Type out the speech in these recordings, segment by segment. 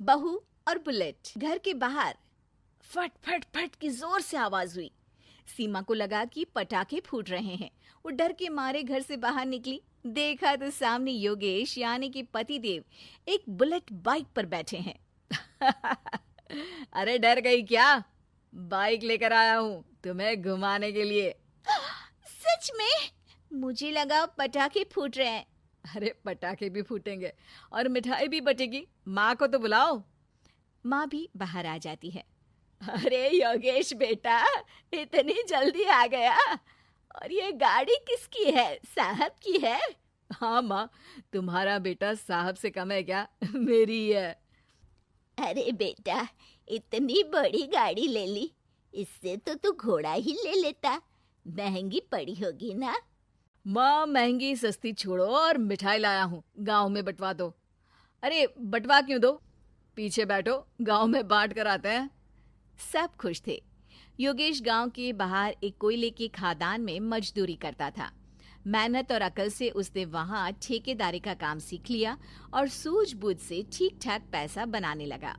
बहू और बुलेट। घर के बाहर फट फट फट की जोर से आवाज हुई। सीमा को लगा कि पटाखे फूट रहे हैं। वो डर के मारे घर से बाहर निकली। देखा तो सामने योगेश यानी कि पतिदेव एक बुलेट बाइक पर बैठे हैं। अरे डर गई क्या? बाइक लेकर आया हूँ तुम्हें घुमाने के लिए। सच में? मुझे लगा पटाखे फूट रहे हैं। अरे पटाखे भी फूटेंगे और मिठाई भी बटेगी। माँ को तो बुलाओ। माँ भी बाहर आ जाती है। अरे योगेश बेटा, इतनी जल्दी आ गया? और ये गाड़ी किसकी है? साहब की है? हाँ माँ, तुम्हारा बेटा साहब से कम है क्या? मेरी ही है। अरे बेटा, इतनी बड़ी गाड़ी ले ली, इससे तो तू घोड़ा ही ले लेता। महंगी पड़ी होगी ना? माँ महंगी सस्ती छोड़ो और मिठाई लाया हूँ, गांव में बंटवा दो। अरे बंटवा क्यों दो? पीछे बैठो, गांव में बांट कर आते हैं। सब खुश थे। योगेश गांव के बाहर एक कोयले की खदान में मजदूरी करता था। मेहनत और अकल से उसने वहां ठेकेदारी का काम सीख लिया और सूझबूझ से ठीक ठाक पैसा बनाने लगा।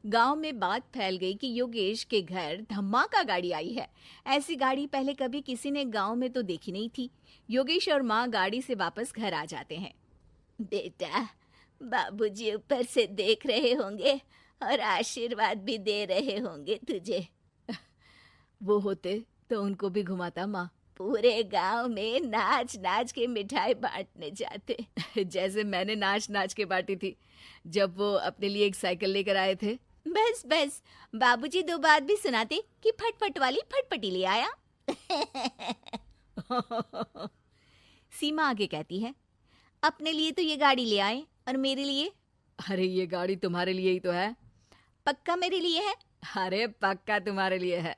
गांव में बात फैल गई कि योगेश के घर धमाका गाड़ी आई है। ऐसी गाड़ी पहले कभी किसी ने गांव में तो देखी नहीं थी। योगेश और माँ गाड़ी से वापस घर आ जाते हैं। बेटा, बाबूजी ऊपर से देख रहे होंगे और आशीर्वाद भी दे रहे होंगे तुझे। वो होते तो उनको भी घुमाता माँ। पूरे गांव में नाच नाच के मिठाई बांटने जाते। जैसे मैंने नाच नाच के बांटी थी जब वो अपने लिए एक साइकिल लेकर आए थे। बस बस, बाबूजी दो बात भी सुनाते कि फटफट वाली फटफटी ले आया। सीमा आगे कहती है, अपने लिए तो ये गाड़ी ले आए और मेरे लिए? अरे ये गाड़ी तुम्हारे लिए ही तो है। पक्का मेरे लिए है? अरे पक्का तुम्हारे लिए है।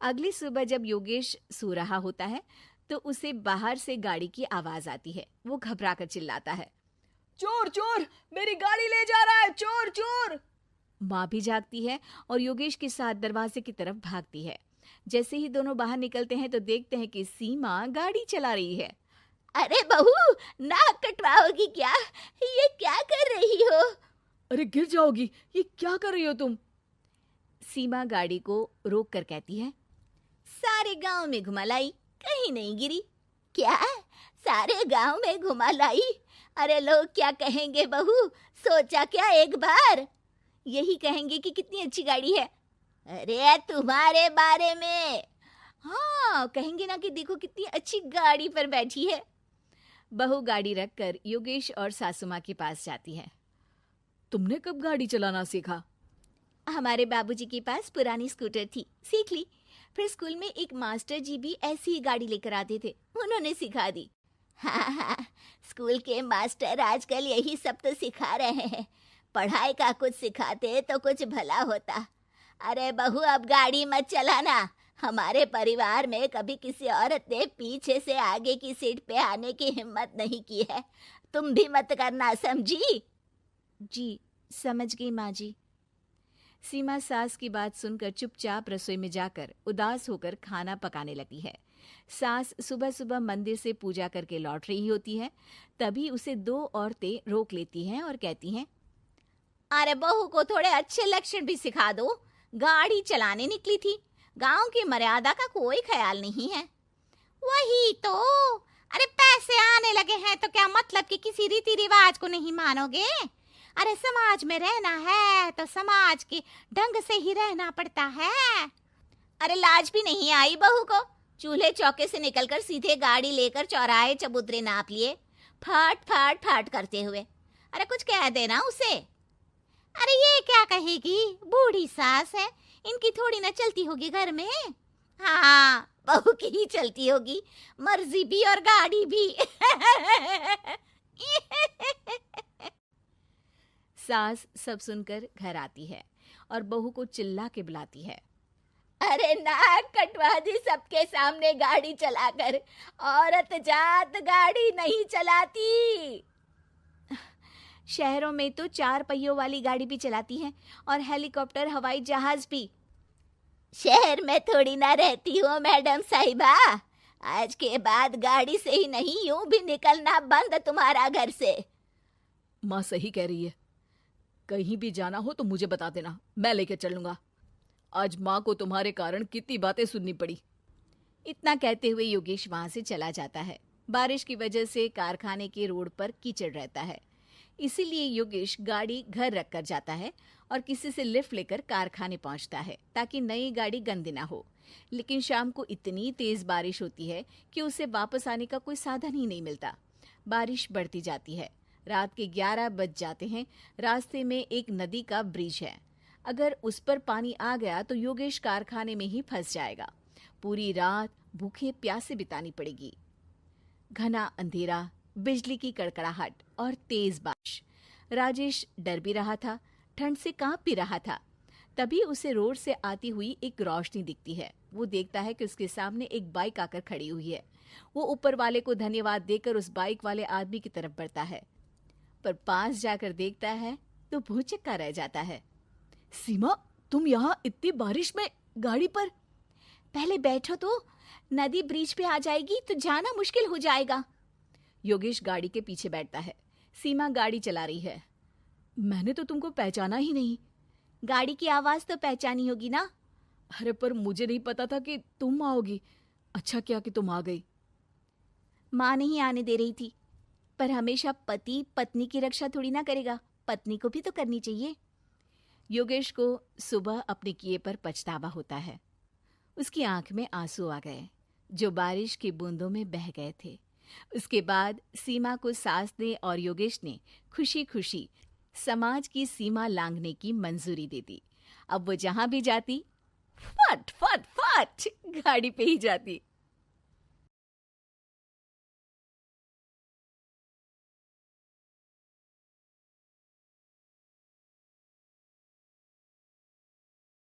अगली सुबह जब योगेश सो रहा होता है तो उसे बाहर से गाड़ी की आवाज आती है। वो घबरा कर चिल्लाता है, चोर चोर, मेरी गाड़ी ले जा रहा है, चोर चोर। माँ भी जागती है और योगेश के साथ दरवाजे की तरफ भागती है। जैसे ही दोनों बाहर निकलते हैं तो देखते हैं कि सीमा गाड़ी चला रही है। अरे बहू, नाक कटवाओगी क्या? ये क्या कर रही हो? अरे गिर जाओगी, ये क्या कर रही हो तुम? सीमा गाड़ी को रोक कर कहती है, सारे गांव में घुमा लाई, कहीं नहीं गिरी। क्या? सारे गांव में घुमा लाई? अरे लोग क्या कहेंगे बहू? सोचा क्या एक बार? यही कहेंगे कि कितनी अच्छी गाड़ी है। अरे तुम्हारे बारे में। हाँ कहेंगे ना कि देखो कितनी अच्छी गाड़ी पर बैठी है। बहू गाड़ी रखकर योगेश और सासू माँ के पास जाती है। तुमने कब गाड़ी चलाना सीखा? हमारे बाबूजी के पास पुरानी स्कूटर थी, सीख ली। फिर स्कूल में एक मास्टर जी भी ऐसी ही गाड़ी लेकर आते थे, उन्होंने सिखा दी। हाँ हाँ, स्कूल के मास्टर आजकल यही सब तो सिखा रहे हैं। पढ़ाई का कुछ सिखाते तो कुछ भला होता। अरे बहू, अब गाड़ी मत चलाना। हमारे परिवार में कभी किसी औरत ने पीछे से आगे की सीट पे आने की हिम्मत नहीं की है। तुम भी मत करना, समझी? जी समझ गई माँ जी। सीमा सास की बात सुनकर चुपचाप रसोई में जाकर उदास होकर खाना पकाने लगती है। सास सुबह सुबह मंदिर से पूजा करके लौट रही होती है। तभी उसे दो औरतें रोक लेती हैं और कहती हैं, अरे बहू को थोड़े अच्छे लक्षण भी सिखा दो। गाड़ी चलाने निकली थी, गांव की मर्यादा का कोई ख्याल नहीं है। वही तो। अरे पैसे आने लगे हैं तो क्या मतलब कि किसी रीति रिवाज को नहीं मानोगे? अरे समाज में रहना है तो समाज के ढंग से ही रहना पड़ता है। अरे लाज भी नहीं आई बहू को? चूल्हे चौके से निकलकर सीधे गाड़ी लेकर चौराहे चबूतरे नाप लिए, फट फट फट करते हुए। अरे कुछ कह देना उसे। अरे ये क्या कहेगी? बूढ़ी सास है, इनकी थोड़ी ना चलती होगी घर में। हाँ, बहू की ही चलती होगी, मर्जी भी और गाड़ी भी। सास सब सुनकर घर आती है और बहू को चिल्ला के बुलाती है, अरे नाक कटवा दी सबके सामने गाड़ी चलाकर। औरत जात गाड़ी नहीं चलाती। शहरों में तो 4 पहियों वाली गाड़ी भी चलाती हैं और हेलीकॉप्टर, हवाई जहाज भी। शहर में थोड़ी ना रहती हो मैडम साहिबा। आज के बाद गाड़ी से ही नहीं, यूं भी निकलना बंद तुम्हारा घर से। माँ सही कह रही है। कहीं भी जाना हो तो मुझे बता देना, मैं लेकर चलूंगा। आज माँ को तुम्हारे कारण कितनी बातें सुननी पड़ी। इतना कहते हुए योगेश वहां से चला जाता है। बारिश की वजह से कारखाने के रोड पर कीचड़ रहता है, इसीलिए योगेश गाड़ी घर रख कर जाता है और किसी से लिफ्ट लेकर कारखाने पहुंचता है ताकि नई गाड़ी गंदी ना हो। लेकिन शाम को इतनी तेज बारिश होती है कि उसे वापस आने का कोई साधन ही नहीं मिलता। बारिश बढ़ती जाती है। रात के 11 बज जाते हैं। रास्ते में एक नदी का ब्रिज है। अगर उस पर पानी आ गया तो योगेश कारखाने में ही फंस जाएगा। पूरी रात भूखे प्यासे बितानी पड़ेगी। घना अंधेरा, बिजली की कड़कड़ाहट और तेज बारिश। राजेश डर भी रहा था, ठंड से कांप भी रहा था। तभी उसे रोड से आती हुई एक रोशनी दिखती है। वो देखता है कि उसके सामने एक बाइक आकर खड़ी हुई है। वो ऊपर वाले को धन्यवाद देकर उस बाइक वाले आदमी की तरफ बढ़ता है, पर पास जाकर देखता है तो भौचक्का रह जाता है। सीमा, तुम यहाँ इतनी बारिश में गाड़ी पर? पहले बैठो तो, नदी ब्रिज पे आ जाएगी तो जाना मुश्किल हो जाएगा। योगेश गाड़ी के पीछे बैठता है। सीमा गाड़ी चला रही है। मैंने तो तुमको पहचाना ही नहीं। गाड़ी की आवाज तो पहचानी होगी ना। अरे पर मुझे नहीं पता था कि तुम आओगी। अच्छा किया कि तुम आ गई। माँ नहीं आने दे रही थी, पर हमेशा पति पत्नी की रक्षा थोड़ी ना करेगा, पत्नी को भी तो करनी चाहिए। योगेश को सुबह अपने किए पर पछतावा होता है। उसकी आंख में आंसू आ गए जो बारिश की बूंदों में बह गए थे। उसके बाद सीमा को सास ने और योगेश ने खुशी खुशी समाज की सीमा लांघने की मंजूरी दे दी। अब वो जहां भी जाती फट फट फट गाड़ी पे ही जाती।